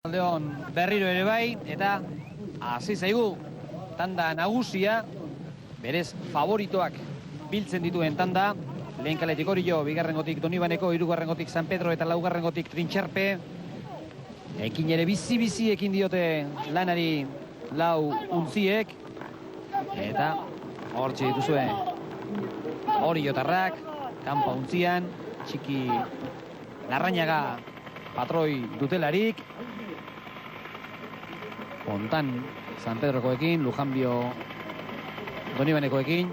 Aldeon berriro ere bai, eta hasi zaigu tanda nagusia, berez favoritoak biltzen dituen tanda. Lehen kaletik Orillo, bigarrengotik Donibaneko, hirugarrengotik San Pedro eta laugarrengotik Trintxerpe. Ekin ere bizi-bizi ekin diote lanari lau untziek. Eta hortxe dituzue Orillotarrak, kanpa untzian, txiki Larrañaga patroi dutelarik. Fontan San Pedrokoekin, Lujanbio Donibanekoekin,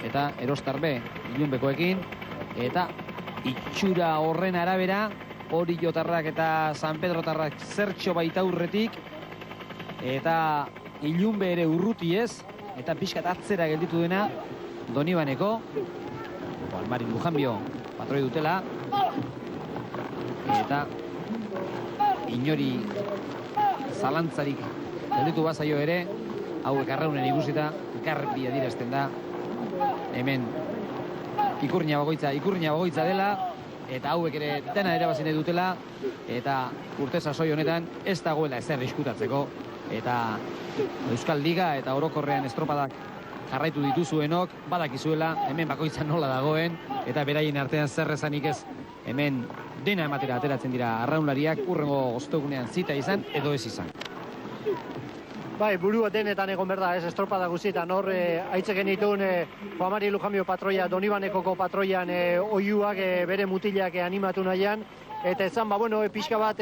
eta Erostarbe Ilunbekoekin, eta itxura horren arabera Orillotarrak eta San Pedrotarrak zertxo baita aurretik, eta Ilunbe ere urruti ez, eta pixkat atzera gelditu dena Donibaneko. Almari Lujanbio patroi dutela, eta inori zalantzarik gelditu bazaio ere, hauek arraunen ikusita garbi adierazten da hemen ikurriña bagoitza dela, eta hauek ere dena erabazine dutela, eta urte sasoi honetan ez dagoela ezer diskutatzeko, eta Euskal Liga eta orokorrean estropadak jarraitu dituzuenok badakizuela hemen bakoitza nola dagoen, eta beraien artean zer esanik ez, hemen dena ematera ateratzen dira arraunlariak, urrengo ostegunean zita izan edo ez izan. Bai, burua denetan egon berda, ez estropada guztietan hor aitzeken dituen Juan Mari Lujanbio patroia, Donibanekoko patroian oiuak bere mutilak animatu nahian, eta ezan, pixka bat,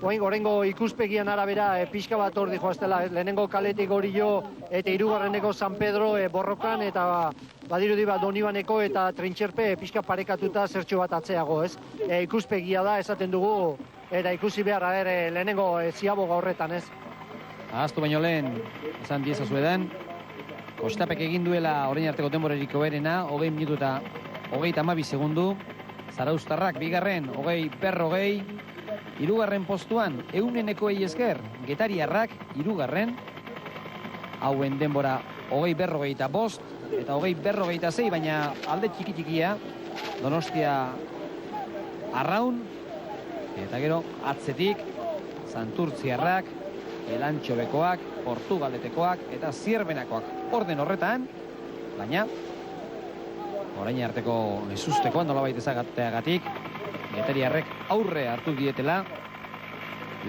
orengo ikuspegian arabera, pixka bat hor dijoaztela, lehenengo kaletik Orillo eta hirugarreneko San Pedro borrokan, eta badirudi Donibaneko eta Trintxerpe pixka parekatuta zertxo bat atzeago, ez? Ikuspegia da, esaten dugu, eta ikusi behar, lehenengo ziaboga horretan, ez? Ahaztu baino lehen, esan diezazuedan, Kostapek egin duela orain arteko denborarik hoberena, 20 minutu eta 32 segundu. Zarauztarrak bigarren, 20-20, hirugarren postuan, Eunenekoei esker, Getariarrak, hirugarren, hauen denbora 20-25, eta 20-26, baina alde txiki-txikia, Donostia Arraun, eta gero atzetik, Santurtziarrak, Elantxobekoak, Portugaletekoak eta Zierbenakoak orden horretan, baina orain arteko ezustekoan nolabait ezagateagatik Getariarrek aurre hartu dietela,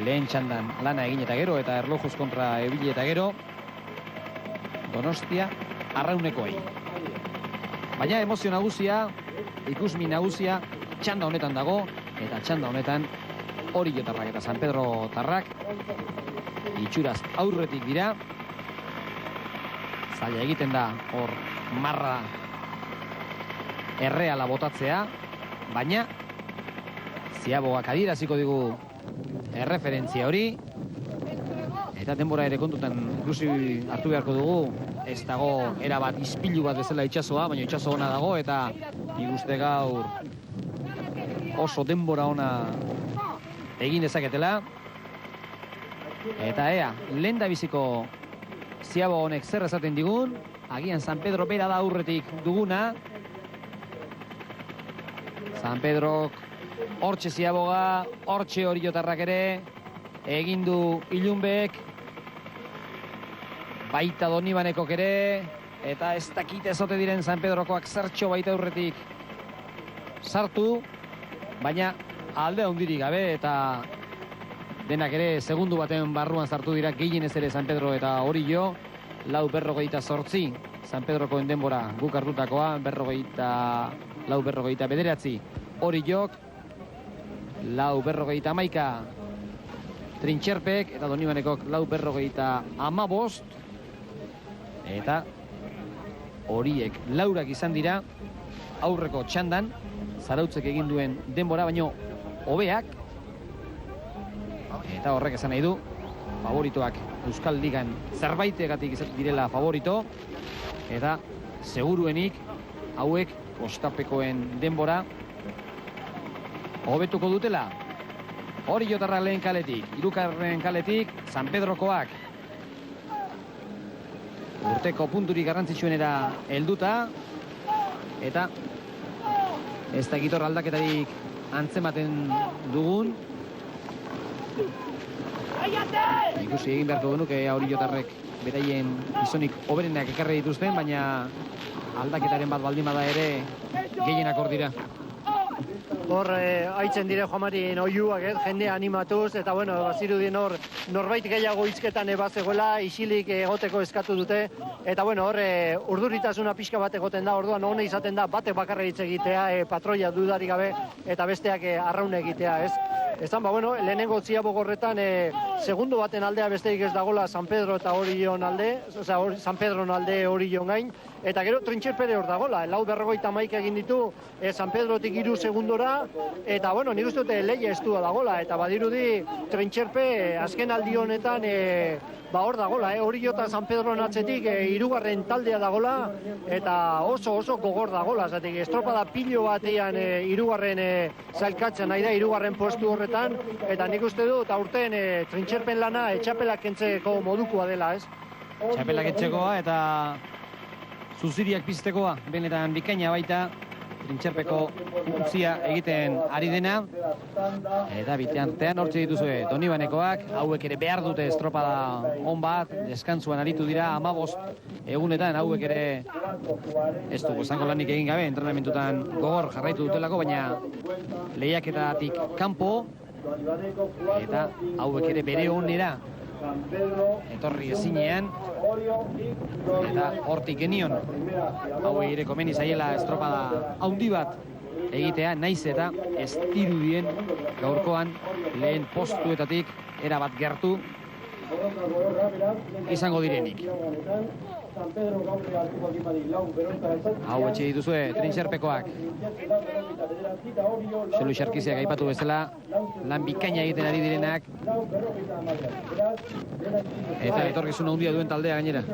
lehen txandan lana egin eta gero, eta erlojuz kontra ebile eta gero Donostia Arraunekoei. Baina emozio nagusia, ikusmin nagusia txanda honetan dago, eta txanda honetan Orillotarrak eta San Pedrotarrak itxuraz aurretik dira. Zaila egiten da hor marra erreala botatzea, baina ziabogak adieraziko digu erreferentzia hori, eta denbora ere kontutan inklusi hartu beharko dugu, ez dago erabat izpilu bat bezala itxasoa, baina itxaso ona dago, eta ikuste gaur oso denbora ona egin dezaketela. Eta ea, lehen da biziko ziabo honek zer esaten digun, agian San Pedro bera da aurretik duguna. San Pedro hortxe ziaboga, hortxe Orillotarrak ere, egindu Ilunbek, baita Donibanekok ere, eta ez dakite ezote diren San Pedrokoak zertxo baita aurretik sartu, baina alde handirik gabe, eta denak ere segundu baten barruan sartu dira, gehienez ere San Pedro eta Orillo. 4:28 San Pedrokoen denbora guk hartutakoa, 4:49 Orillok, 4:51 Trintxerpek, eta Donibanekok 4:55, eta horiek laurak izan dira aurreko txandan, Zarautzek egin duen denbora baino hobeak, eta horrek esan nahi du favoritoak Euskal Ligan zerbaitegatik direla favorito, eta seguruenik hauek Kostapekoen denbora hobetuko dutela. Orillotarrak lehen kaletik, hirugarren kaletik San Pedrokoak urteko punturik garrantzitsuenera helduta, eta ez dakit hor aldaketarik antzematen dugun. ikusi egin beharko genuke Oriotarrek beraien gizonik hoberenak ekarri dituzten, baina aldaketaren bat baldin bada ere gehienak hor dira. Hor haitzen dire Juanmarin oiuak, jendea animatuz, eta bueno, bazirudien hor norbait gehiago hizketan bazegoela, isilik egoteko eskatu dute, eta bueno, hor urduritasuna pixka bat egoten da, orduan hona izaten da batek bakarra hitz egitea, patroia dudarik gabe, eta besteak arraun egitea, ez? Ezan, bueno, lehenengo Ziabogorretan segundo baten aldea besteik ez dagola San Pedro eta Orion alde, San Pedro alde Orion gain, eta gero Trintxerpere hor dagola, 451 egin ditu San Pedrotik 3 segundora, eta bueno, nik uste dute lehia estua dagola, eta badirudi Trintxerpe azken aldi honetan hor dagola, Orio eta San Pedro atzetik 3. taldea dagola, eta oso gogor dagola, zatik estropada pilo batean 3. zailkatzen nahi da, 3. postu horretan, eta nik uste dut aurten Trintxerpen lana txapelak kentzeko modukoa dela, ez? Txapelak etxekoa eta zuziriak piztekoa, benetan bikaina baita, Trintxerpeko untzia egiten ari dena, eta bitean hortze dituzue Donibanekoak, hauek ere behar dute estropada on bat, deskantzuan aritu dira 15 egunetan, hauek ere ez dugu esango lanik egin gabe, entrenamentutan gogor jarraitu dutelako, baina lehiaketatik kanpo, eta hauek ere bere onera etorri ezinean, eta hortik genion hauei ere komeni zaiela estropada haundi bat egitea, naiz eta ez dirudien gaurkoan lehen postuetatik erabat gertu izango direnik. Hau etxe dituzue Trintxerpekoak. Xelu Xarkiziak aipatu bezala, lan bikaina egiten ari direnak, eta etorkizun handia duen taldea gainera.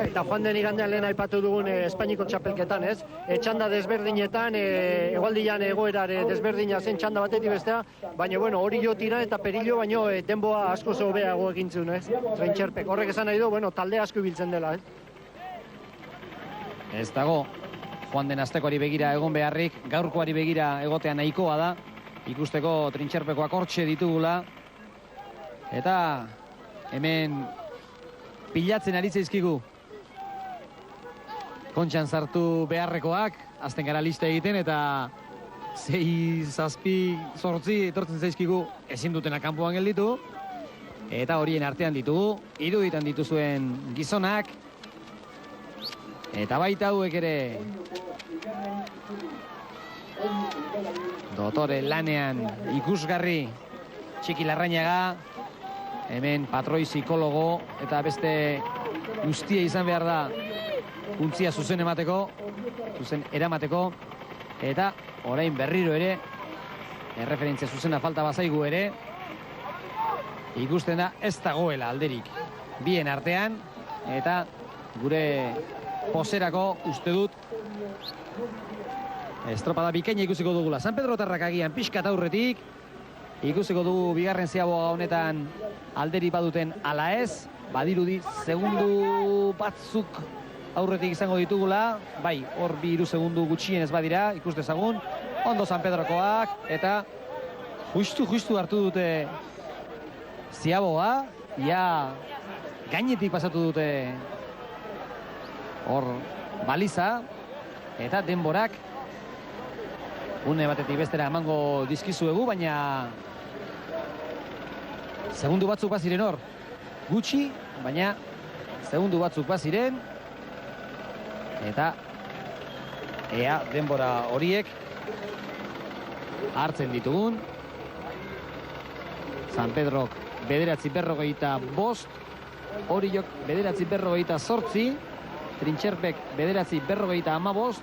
Eta joan den igandean lehen aipatu dugun Espainiko txapelketan, ez? Txanda desberdinetan, egualdian egoerare desberdina zen txanda batetik bestea, baina bueno, Orio tira eta Perillo, baino denboa asko hobeago egin zuen, ez? Trintxerpek. Horrek esan nahi du, bueno, talde asko ibiltzen dela, ez? Ez dago, joan den astekoari begira egon beharrik, gaurkoari begira egotea nahikoa da, ikusteko Trintxerpekoak hortxe ditugula, eta hemen pilatzen ari zaizkigu kontxan sartu beharrekoak, azten gara lista egiten, eta 6, 7, 8 etortzen zaizkigu ezin dutena kanpoan gelditu, eta horien artean ditugu, iruditan dituzuen gizonak, eta baita hauek ere dotore lanean ikusgarri Txiki Larrañaga, hemen patroi psikologo, eta beste guztia izan behar da untzia zuzen eramateko, eta orain berriro ere erreferentzia zuzena falta bazaigu ere, ikusten da ez dagoela alderik bien artean, eta gure poserako uste dut estropada bikaina ikusiko dugula. San Pedrotarrak agian pixka aurretik, ikusiko dugu bigarren Ziaboga honetan alderi baduten ala ez, badirudi segundu batzuk aurretik izango ditugula, bai, hor 2 segundu gutxien ez badira, ikus dezagun, ondo San Pedrokoak, eta justu hartu dute Ziaboga, ja gainetik pasatu dute hor baliza, eta denborak une batetik bestera emango dizkizuegu, baina segundu batzuk baziren hor gutxi, baina segundu batzuk baziren, eta ea denbora horiek hartzen ditugun. San Pedrok 9:45, Oriok 9:48, Trintxerpek 9:45,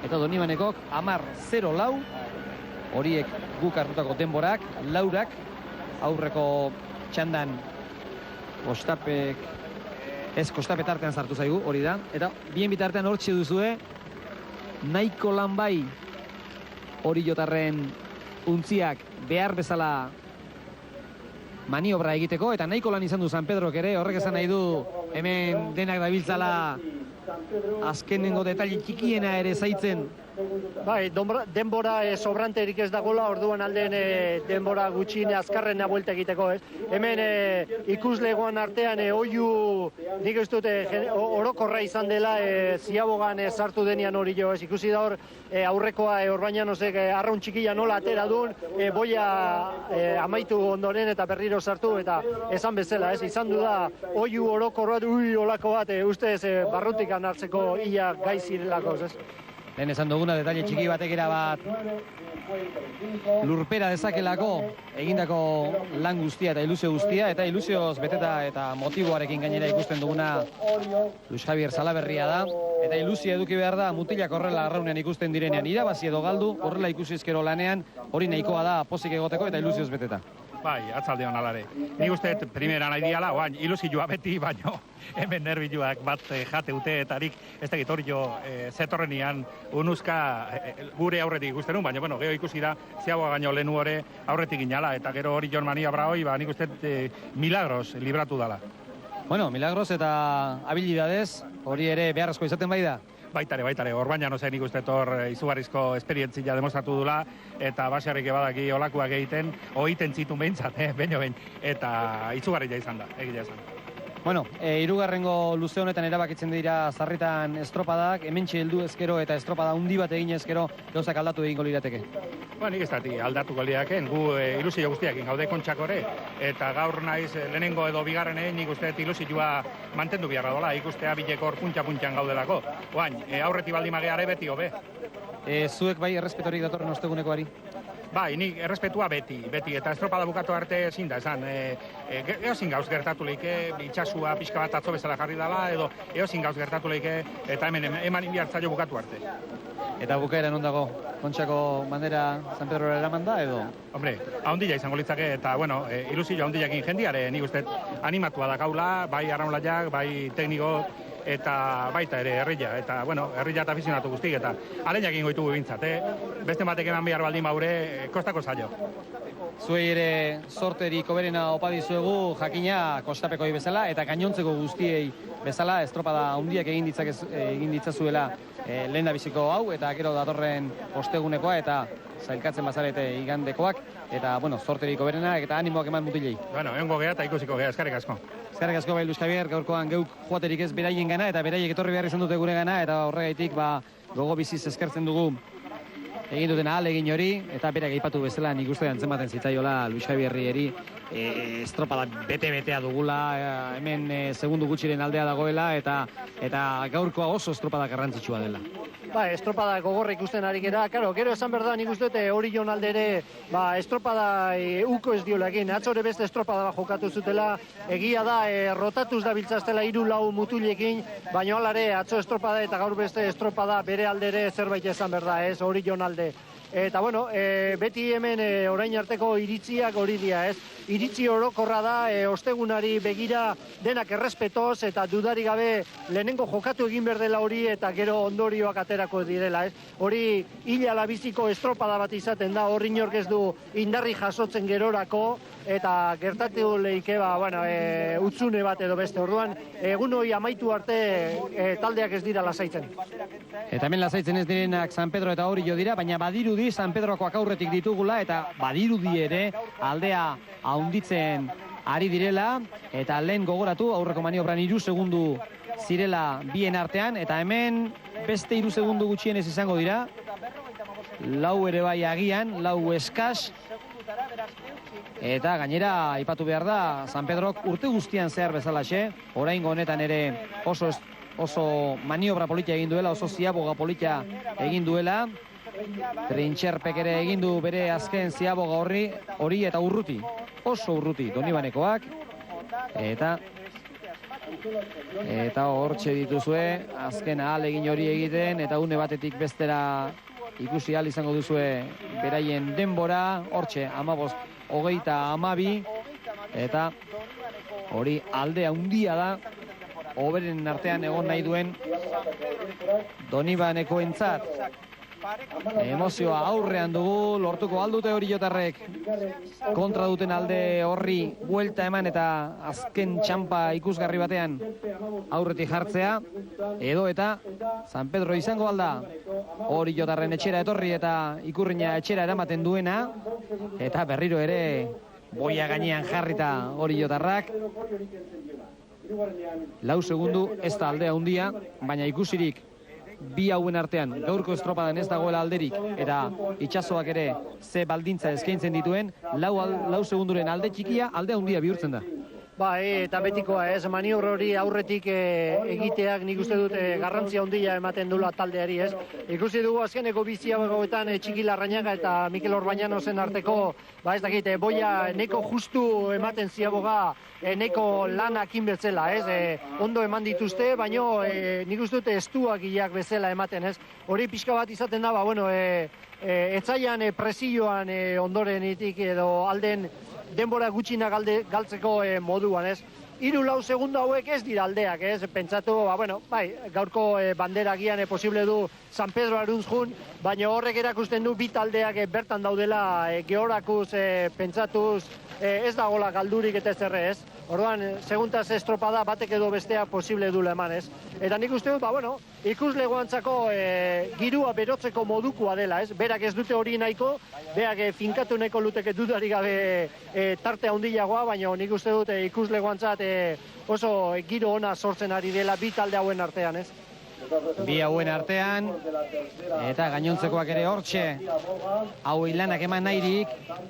eta Donibanekok 10:04, horiek guk hartutako denborak, laurak, aurreko txandan Kostapek tartean sartu zaigu, hori da, eta bien bitartean hortxe duzue, nahiko lan bai Oriotarren untziak behar bezala maniobra egiteko, eta nahiko lan izan du San Pedrok ere, horrek esan nahi du hemen denak dabiltzala azkenengo detaile txikiena ere zaitzen Bai, denbora sobranterik ez dagoela, orduan alden denbora gutxine azkarrena buelta egiteko, ez? Hemen ikuslegoan artean oiu nik ez dute orokorra izan dela ziabogan sartu denian hori jo, ez? Ikusi da hor aurrekoa Orbañanosek arraun txikia nola atera duen, boia amaitu ondoren eta berriro sartu, eta esan bezala, ez? Izan du da oiu orokorra, olako bat, ustez barrutik hartzeko ia gai zirelako, ez? Lehen esan duguna, detalle txiki batekera bat lurpera dezakelako egindako lan guztia eta ilusio guztia, eta ilusioz beteta eta motiboarekin gainera ikusten duguna Luis Javier Salaberria da, eta ilusia eduki behar da mutilak horrela arraunean ikusten direnean irabazi edo galdu, horrela ikusi ezkero lanean, hori nahikoa da pozik egoteko eta ilusioz beteta. Bai, atzalde hon alare. Nik uste primera nahi diala, oain, ilusioa beti, baino hemen nervioak bat jate uteetarik, ez da gitor jo zetorrenian unuzka gure aurretik ikusten baina, bueno, geho ikusi da, ziagoa gaino lehenu hori aurretik inala, eta gero hori Jon Maniobra hoi, nik uste milagros libratu dala. Bueno, milagros eta habilidades, hori ere beharrezko izaten bai da? Baitare, Orbañanosen nik uste izugarrizko esperientzia demostratu dula, eta basiarrik badaki olakuak egiten, oiten zitun behintzat, behin, eta izugarria izan da, egia esan. Bueno, hirugarrengo luze honetan erabakitzen dira sarritan estropadak, hementxe heldu ezkero eta estropada handi bat egin ezkero gauzak aldatu egingo lirateke. Nik ez dati aldatuko liaken, gu ilusio guztiakin gaude Kontxakore, eta gaur naiz lehenengo edo bigarrenei nik uste ilusioa mantendu biharra dola, ikustea bilekor puntxa-puntxan gaudelako. Oain, aurreti baldin mageare beti hobe. Zuek bai errespetorik datorren ostegunekoari? Bai, nik errespetua beti, eta estropada bukatu arte ezin da, esan, eozin gauz gertatu leike, itxasua pixka bat atzo bezala jarri dela, edo eozin gauz gertatu leike, eta hemen eman inbiartzaio bukatu arte. Eta bukaeran ondago, Kontxako bandera San Pedrora eraman da, edo? Hombre, ahondila izango litzake, eta, bueno, ilusio ahondilakin jendiare, nik uste animatua da gaula, bai arraunlaiak, bai tekniko, eta baita ere herria, eta, bueno, herria eta afizionatu guztik, eta aleinak ingo ditugu bintzat, beste batek eman behar baldin baure, kostako zailo. Zuei ere sorterik oberena opa dizuegu, jakina kostapekoi bezala, eta gainontzeko guztiei bezala, estropada handiak egin ditzazuela lehen da biziko hau, eta gero datorren ostegunekoa, eta zailkatzen bazarete igandekoak, eta, bueno, sorterik oberena, eta animoak eman mutilei. Bueno, egongo gea eta ikusiko gea, eskerrik asko. Eskerrik asko bai, Luis Javier, gaurkoan geuk joaterik ez beraien gana, eta beraiek etorri behar izan dute gure gana, eta horregaitik gogo biziz eskertzen dugu egin duten ahalegin hori, eta berak aipatu bezala nik uste antzematen zitzaiola Luis Javierri estropada bete-betea dugula, hemen segundu gutxiren aldea dagoela, eta gaurkoa oso estropada garrantzitsua dela. Ba, estropada gogorra ikusten ari gera, karo, gero esan berda nik uste hori Jon aldere, estropada uko ez diola egin, atzore beste estropada jokatu zutela, egia da, rotatuz da biltzaztela 3-4 mutulekin, baina alare atzo estropada eta gaur beste estropada bere aldere zerbait esan berda, ez, hori Jon alde. Eta, bueno, beti hemen orain arteko iritziak hori dira, ez? Iritzi orokorra da, ostegunari begira denak errespetoz eta dudari gabe lehenengo jokatu egin berdela hori eta gero ondorioak aterako direla, ez? Hori hila labiziko estropada bat izaten da, hori inork ez du indarri jasotzen gerorako, eta gertatu leike, utzune bat edo beste. Orduan, egun hori amaitu arte taldeak ez dira lasaitzen. Eta hemen lasaitzen ez direnak San Pedro eta hori jo dira, baina badirudi San Pedrokoak aurretik ditugula, eta badirudi ere aldea haunditzen ari direla, eta lehen gogoratu aurreko maniobran 3 segundu zirela bien artean, eta hemen beste 3 segundu gutxienez izango dira, 4 ere bai agian, 4 eskas, eta gainera aipatu behar da San Pedrok urte guztian zehar bezalaxe, oraingo honetan ere oso maniobra polita egin duela, oso ziaboga polita egin duela, Trintxerpek ere egin du bere azken ziaboga hori eta urruti, oso urruti, Donibanekoak, eta hortxe dituzue, azken ahalegin hori egiten, eta une batetik bestera ikusi ahal izango duzue beraien denbora, hortxe, 15-22, eta hori aldea handia da, hoberen artean egon nahi duen Donibanekoentzat. Emozioa aurrean dugu, lortuko aldute hori jotarrek kontra duten alde horri buelta eman eta azken txampa ikusgarri batean aurretik jartzea, edo eta San Pedro izango alda hori jotarren etxera etorri eta Ikurriña etxera eramaten duena, eta berriro ere boia gainean jarrita hori jotarrak. 4 segundu ez da aldea handia, baina ikusirik bi hauen artean gaurko estropadan ez dagoela alderik eta itsasoak ere ze baldintza eskaintzen dituen, 4 segunduren alde txikia alde handia bihurtzen da. Eta betikoa ez, maniobra hori aurretik egiteak nik uste dut garrantzia handia ematen dula taldeari ez. Ikusi dugu azkeneko biziagoetan Txiki Larrañaga eta Mikel Orbañanosen arteko, ez dakit, boia neko justu ematen ziaboga neko lanak inbetzela ez. Ondo eman dituzte, baino nik uste dut estuak hilak bezala ematen ez. Hori pixka bat izaten da, etzaian presioan ondorenitik edo alden denbora gutxina galtzeko moduan, ez? 3-4 segundo hauek ez dira aldeak, ez? Pentsatu, gaurko bandera gian posible du San Pedro Aruntz jun, baina horrek erakusten du bi taldeak bertan daudela gehorakuz, pentsatuz, ez dagoela galdurik eta zerre, ez? Orduan, seguntaz estropada batek edo bestea posible dula eman, ez? Eta nik uste dut, ikuslegoantzako girua berotzeko modukoa dela, ez? Berak ez dute hori nahiko, berak finkatu nahiko luteke dudari gabe tarte handiagoa, baina nik uste dut ikuslegoantzat oso giro ona sortzen ari dela bi talde hauen artean, ez? Bi hauen artean, eta gainontzekoak ere hortxe, hau ilanak eman nahirik,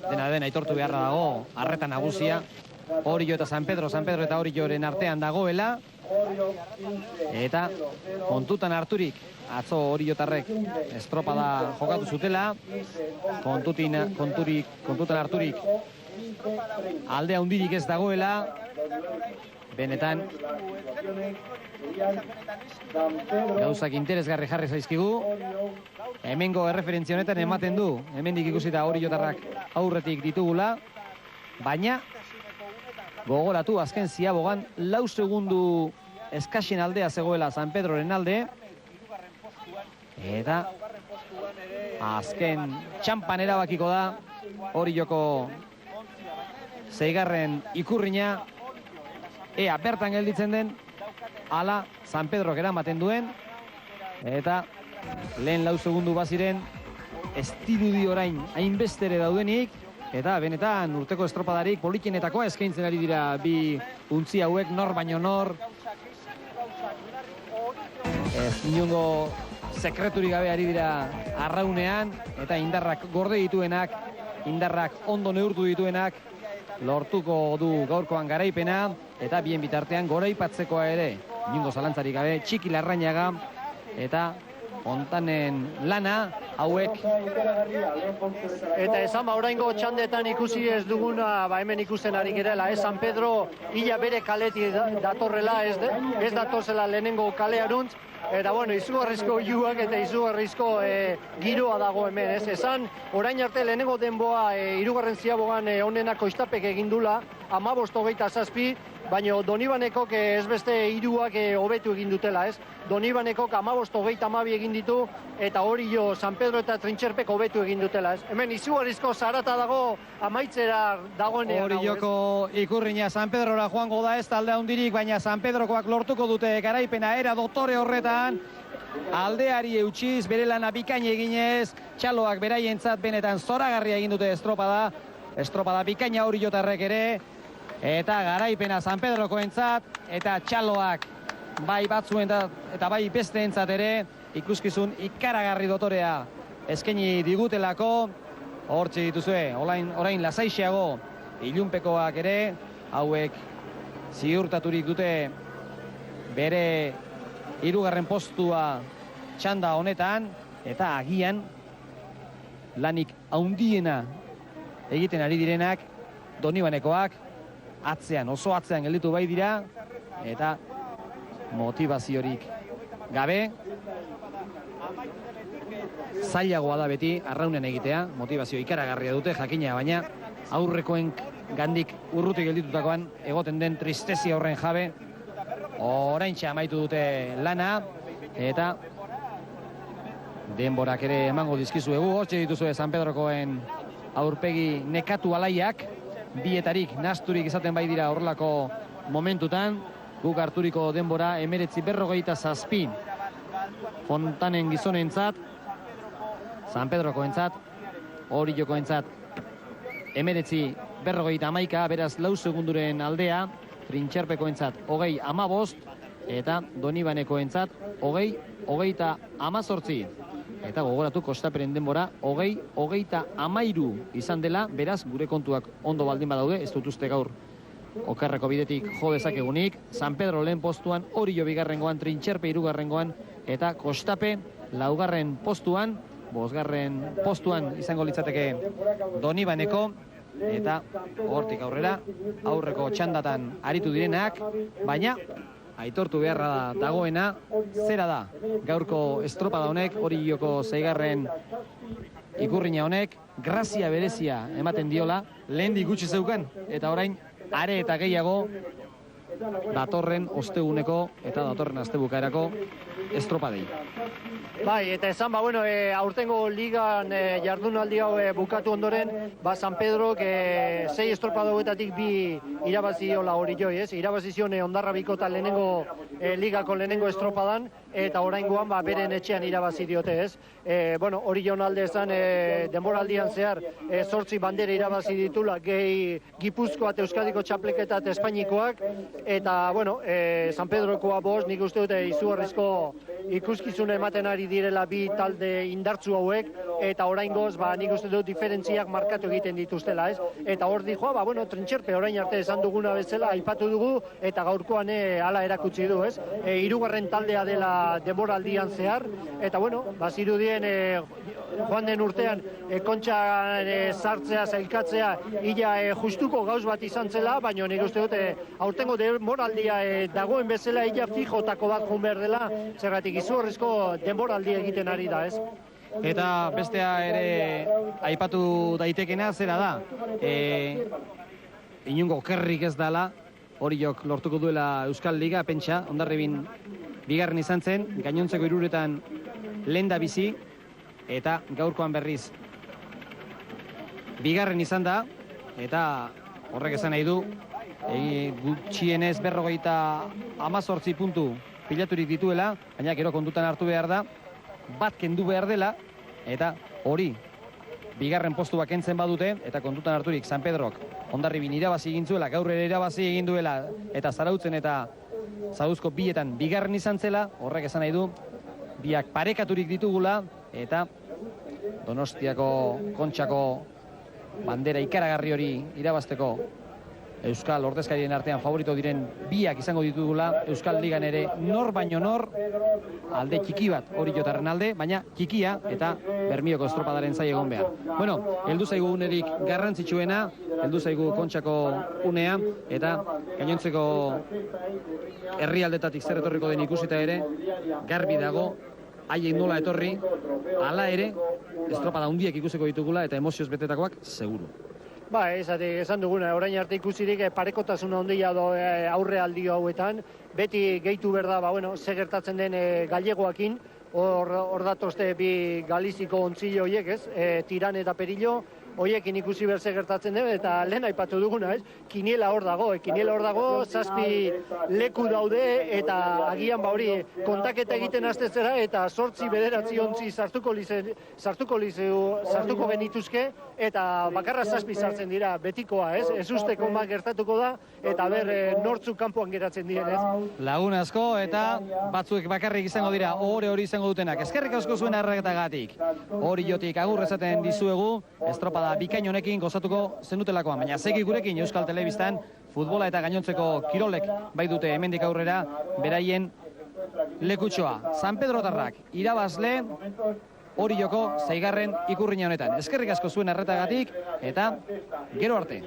dena den aitortu beharra dago, arreta nagusia, Orio eta San Pedro eta Orioren artean dagoela, eta kontutan harturik, atzo Oriotarrek estropada jokatu zutela, kontutan harturik, alde handirik ez dagoela, benetan gauzak interesgarri jarri zaizkigu. Hemengo erreferentzia honetan ematen du, hemendik ikusita Oriotarrak aurretik ditugula, baina gogoratu azken ziabogan 4 segundu eskasen aldea zegoela San Pedroren alde, eta azken txampan erabakiko da Orioko 6. Ikurriña, ea bertan gelditzen den, ala San Pedrok eramaten duen, eta lehen 4 segundu baziren ez dirudi orain hainbestere daudenik, eta benetan urteko estropadarik polikienetakoa eskaintzen ari dira bi untzi hauek, nor baino nor. Ez inongo sekreturik gabe ari dira arraunean, eta indarrak gorde dituenak, indarrak ondo neurtu dituenak, lortuko du gaurkoan garaipena, eta bien bitartean goraipatzekoa ere, inongo zalantzarik gabe, Txiki Larrañaga, eta Fontanen lana hauek. Eta esan oraingo txandetan ikusi ez duguna, hemen ikusten ari gerela, San Pedro illa bere kaleti datorrela, ez datozela lehenengo kalearuntz, eta izugarrizko iuak eta izugarrizko giroa dago hemen, ez? Esan, orain arte lehenengo denboa 3. ziabogan onenako istapek egindula, 15-27, baina Donibanekok ez beste 3 hobetu egin dutela, ez? Donibanekok 15-22 egin ditu, eta Orio, San Pedro eta Trintxerpek hobetu egin dutela, ez? Hemen izugarrizko zarata dago, amaitzera dagoenean. Orioko Ikurriña San Pedrora joango da, ez talde handirik, baina San Pedrokoak lortuko dute garaipena era dotore horretan, aldeari eutxiz, bere lana bikain eginez, txaloak beraientzat benetan zoragarria egin dute estropada bikaina Oriotarrek ere, eta garaipena San Pedrokoentzat, eta txaloak bai batzuen eta bai besteentzat ere, ikuskizun ikaragarri dotorea eskaini digutelako. Hortxe dituzue, orain lasaixeago ilunpekoak ere, hauek ziurtaturik dute bere 3. postua txanda honetan, eta agian lanik handiena egiten ari direnak Donibanekoak, atzean, oso atzean gelditu bai dira, eta motivaziorik gabe, zailagoa da beti arraunen egitea, motivazio ikaragarria dute jakina, baina aurrekoen gandik urruti gelditutakoan egoten den tristezia horren jabe, oraintxe amaitu dute lana, eta denborak ere emango dizkizuegu. Hortxe dituzue San Pedrokoen aurpegi nekatu alaiak, bietarik nasturik izaten bai dira horrelako momentutan. Guk harturiko denbora 19:47 Fontanen gizonentzat, San Pedrokoentzat, Oriokoentzat 19:51, beraz 4 segunduren aldea, Trintxerpekoentzat 20:15 eta Donibanekoentzat 20:18. Eta gogoratu kostaperen denbora 20:13 izan dela, beraz gure kontuak ondo baldin badaude, ez dut uste gaur okerreko bidetik jo dezakegunik. San Pedro lehen postuan, Orio bigarrengoan, Trintxerpe hirugarrengoan eta Kostape laugarren postuan, bosgarren postuan izango litzateke Donibaneko, eta hortik aurrera aurreko txandatan aritu direnak, baina aitortu beharra dagoena, zera da gaurko estropada honek, Orioko 6. ikurrina honek, grazia berezia ematen diola, lehendik gutxi zeukan, eta orain are eta gehiago datorren osteguneko eta datorren astebukaerako estropadei. Bai, eta esan, aurtengo ligan jardunaldi hau bukatu ondoren, San Pedrok 6 estropada hauetatik 2 irabazi diola Orioi, ez? Irabazi zion Hondarrabiko eta lehenengo ligako lehenengo estropadan, eta oraingoan beren etxean irabazi diote, ez? Orion alde esan denboraldian zehar 8 bandera irabazi ditula, gehi Gipuzkoa eta Euskadiko txapleketa eta Espainikoak, eta San Pedrokoa 5, nik uste dute izugarrizko ikuskizune ematen ari direla bi talde indartzu hauek, eta oraingoz nik uste dut diferentziak markatu egiten dituztela, ez? Eta hor dijoa, Trintxerpe orain arte esan duguna bezala aipatu dugu, eta gaurkoan hala erakutsi du, ez? Hirugarren taldea dela denboraldian zehar, eta zirudien joan den urtean kontxan sartzea, zailkatzea, ia justuko gauz bat izan zela, baina nik uste dut aurtengo denboraldia dagoen bezala ia fijotako bat joan behar dela, zergatik izugarrizko denboraldia egiten ari da, ez? Eta bestea ere aipatu daitekena zera da, inungo okerrik ez dala, Oriok lortuko duela Euskal Liga, pentsa, Hondarribin bigarren izan zen, gainontzeko 3 lenda bizi, eta gaurkoan berriz bigarren izan da, eta horrek esan nahi du, gutxienez 18 puntu pilaturik dituela, baina gero kontutan hartu behar da, bat kendu behar dela, eta hori bigarren postua kentzen badute, eta kontutan harturik San Pedrok Hondarribin irabazi egin zuela, gaur ere irabazi egin duela, eta Zarautzen eta Zarauzko bietan bigarren izan zela, horrek esan nahi du, biak parekaturik ditugula, eta Donostiako Kontxako bandera ikaragarri hori irabazteko Euskal ordezkarien artean favorito diren biak izango ditugula, Euskal Ligan ere nor baino nor, alde txiki bat Oriotarren alde, baina txikia eta Bermioko estropadaren zai egon behar. Heldu zaigu unerik garrantzitsuena, heldu zaigu Kontxako unea, eta gainontzeko herrialdetatik zer etorriko den ikusita ere, garbi dago, haiek nola etorri, hala ere, estropada hundiek ikusiko ditugula eta emozioz betetakoak, seguru. Esan duguna, orain arte ikusirik parekotasuna handia aurre aldi hauetan, beti gehitu berda, ze gertatzen den gallegoakin, hor datozte bi Galiziko ontzilo horiek, ez? Tiran eta Perillo, horiekin ikusi berze gertatzen den, eta lehen aipatu duguna, ez? Kiniela hor dago, 7 leku daude, eta agian hori kontaketa egiten hastezera, eta 8-9 ontzi sartuko genituzke, eta bakarra 7 sartzen dira betikoa, ez? Ez usteko gertatuko da, eta nortzuk kanpoan geratzen diren, ez? Lagun asko, eta batzuek bakarrik izango dira, hori izango dutenak. Eskerrik asko zuen arretagatik. Oriotik agur esaten dizuegu, estropada bikain honekin gozatuko zenutelakoan, baina segi gurekin Euskal Telebistan futbola eta gainontzeko kirolek bai dute hemendik aurrera beraien lekutxoa. San Pedrotarrak irabazle Orioko 6. ikurrina honetan. Eskerrik asko zuen arretagatik, eta gero arte.